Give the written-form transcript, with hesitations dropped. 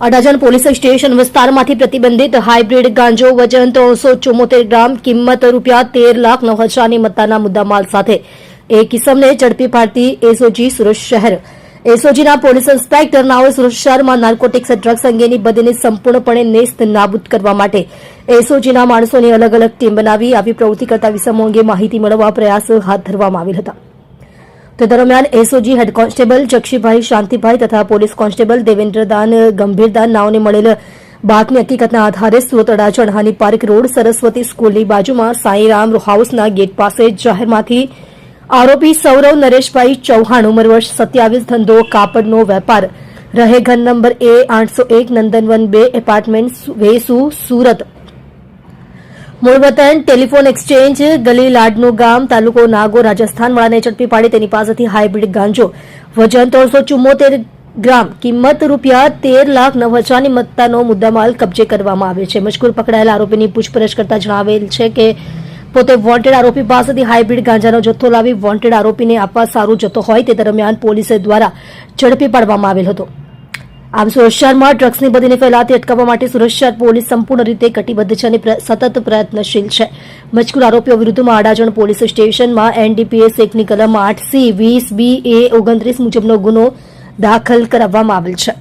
Adajan police station વિસ્તારમાંથી પ્રતિબંધિત hybrid ગાંજો વજન 374 ગ્રામ કિંમત ₹13,09,000ની મત્તાના મુદ્દામાલ સાથે એક ઇસમને ઝડપી પાડતી એસઓજી સુરત શહેર એસઓજીના પોલીસ ઇન્સ્પેક્ટર નાઓએ સુરત શહેરમાં નાર્કોટિક્સ ડ્રગ્સ અંગેની બદીને સંપૂર્ણપણે નેસ્ત નાબૂદ કરવા માટે એસઓજીના માણસોની અલગ અલગ ટીમ બનાવી આવી પ્રવૃત્તિ કરતા વિસમો અંગે માહિતી મેળવવા પ્રયાસ હાથ ધરવામાં આવેલ હતા। તે દરમિયાન SOG head constable Jakshibhai Shantibhai તથા પોલીસ કોન્સ્ટેબલ દેવેન્દ્રદાન ગંભીરદાન નાઓને મળેલ બાતમી હકીકતના આધારે સુરત અડાજણ હાની પાર્ક રોડ સરસ્વતી સ્કૂલની બાજુમાં સાંઈરામ હાઉસના ગેટ પાસે જાહેરમાંથી આરોપી સૌરવ નરેશભાઈ ચૌહાણ ઉંમર વર્ષ 27 ધંધો કાપડનો વેપાર રહે ઘર નંબર A801 નંદનવન 2 એપાર્ટમેન્ટ વેસુ સુરત મૂળ વતન ટેલિફોન એક્સચેન્જ ગલી લાડનું ગામ તાલુકો નાગોર રાજસ્થાન વાળાને ઝડપી પાડી તેની પાસેથી હાઇબ્રિડ ગાંજો વજન 374 ગ્રામ કિંમત ₹13,09,000ની મત્તાનો મુદ્દામાલ કબજે કરવામાં આવ્યો છે। મજકૂર પકડાયેલા આરોપીની પૂછપરછ કરતા જણાવેલ છે કે પોતે વોન્ટેડ આરોપી પાસેથી હાઇબ્રિડ ગાંજાનો જથ્થો લાવી વોન્ટેડ આરોપીને આપવા સારું જતો હોય તે દરમિયાન પોલીસ દ્વારા ઝડપી પાડવામાં આવેલ હતો। આમ સુરત શહેરમાં ડ્રગ્સની બદીને ફેલાતી અટકાવવા માટે સુરત શહેર પોલીસ સંપૂર્ણ રીતે કટિબદ્ધ છે અને સતત પ્રયત્નશીલ છે। મજકૂર આરોપીઓ વિરુદ્ધમાં અડાજણ પોલીસ સ્ટેશનમાં NDPS 1ની કલમ 8C 20B A 29 મુજબનો ગુનો દાખલ કરાવવામાં આવેલ છે।